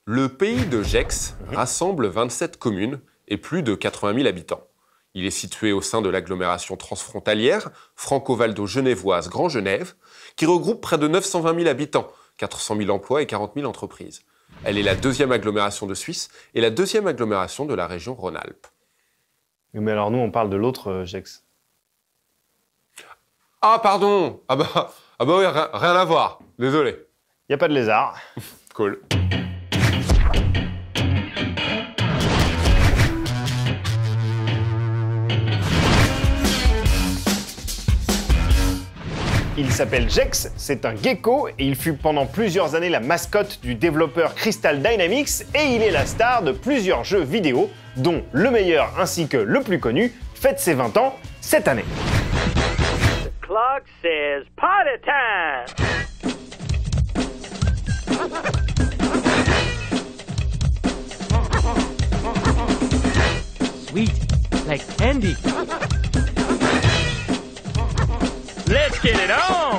Le pays de Gex rassemble 27 communes et plus de 80 000 habitants. Il est situé au sein de l'agglomération transfrontalière franco-valdo-genevoise Grand Genève, qui regroupe près de 920 000 habitants, 400 000 emplois et 40 000 entreprises. Elle est la deuxième agglomération de Suisse et la deuxième agglomération de la région Rhône-Alpes. Mais alors nous, on parle de l'autre Gex. Ah, pardon! Ah bah oui, rien à voir. Désolé. Il n'y a pas de lézard. Cool. Il s'appelle Gex, c'est un gecko et il fut pendant plusieurs années la mascotte du développeur Crystal Dynamics et il est la star de plusieurs jeux vidéo, dont le meilleur ainsi que le plus connu fête ses 20 ans cette année. The clock says party time! Sweet, like candy. Let's get it on!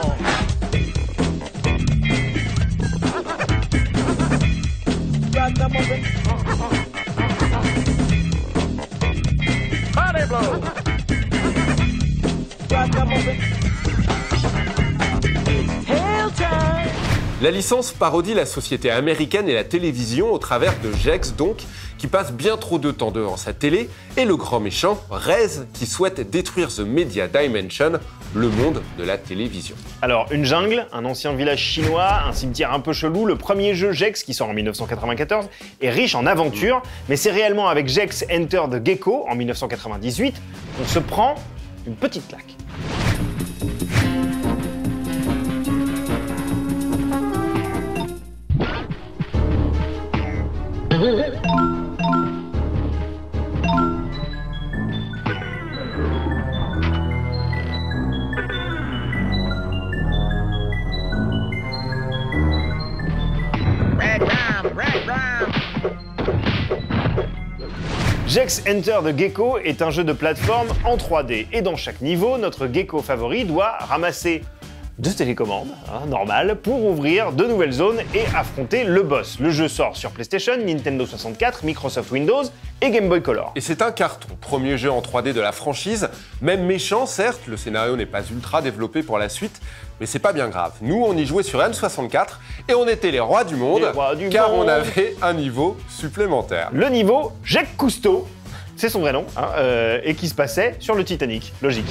Party blow! Hail time! La licence parodie la société américaine et la télévision au travers de Gex donc, qui passe bien trop de temps devant sa télé, et le grand méchant, Rez, qui souhaite détruire The Media Dimension, le monde de la télévision. Alors, une jungle, un ancien village chinois, un cimetière un peu chelou, le premier jeu Gex qui sort en 1994 est riche en aventures, mais c'est réellement avec Gex Enter the Gecko en 1998 qu'on se prend une petite claque. Gex Enter the Gecko est un jeu de plateforme en 3D et dans chaque niveau, notre gecko favori doit ramasser deux télécommandes, normales, pour ouvrir de nouvelles zones et affronter le boss. Le jeu sort sur PlayStation, Nintendo 64, Microsoft Windows et Game Boy Color. Et c'est un carton, premier jeu en 3D de la franchise, même méchant certes, le scénario n'est pas ultra développé pour la suite, mais c'est pas bien grave. Nous, on y jouait sur N64 et on était les rois du monde, car on avait un niveau supplémentaire. Le niveau Jacques Cousteau, c'est son vrai nom, et qui se passait sur le Titanic, logique.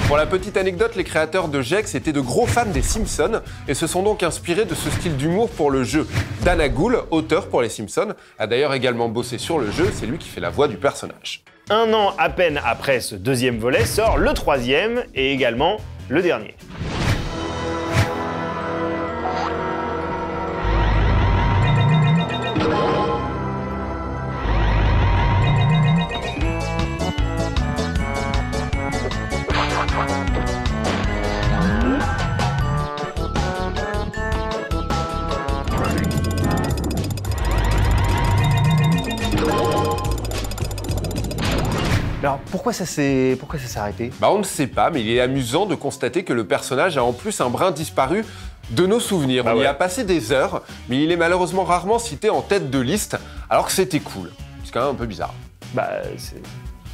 Pour la petite anecdote, les créateurs de Gex étaient de gros fans des Simpsons et se sont donc inspirés de ce style d'humour pour le jeu. Dana Gould, auteur pour les Simpsons, a d'ailleurs également bossé sur le jeu, c'est lui qui fait la voix du personnage. Un an à peine après ce deuxième volet sort le troisième et également le dernier. Alors pourquoi ça s'est arrêté? Bah on ne sait pas, mais il est amusant de constater que le personnage a en plus un brin disparu de nos souvenirs. On y a passé des heures, mais il est malheureusement rarement cité en tête de liste, alors que c'était cool. C'est quand même un peu bizarre. Bah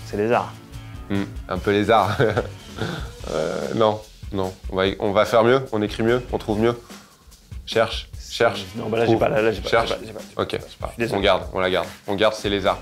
c'est lézard. Un peu lézard. Non, on va faire mieux, on écrit mieux, on trouve mieux. Cherche. Non, bah là j'ai pas, Cherche. Ok, on la garde, c'est lézard.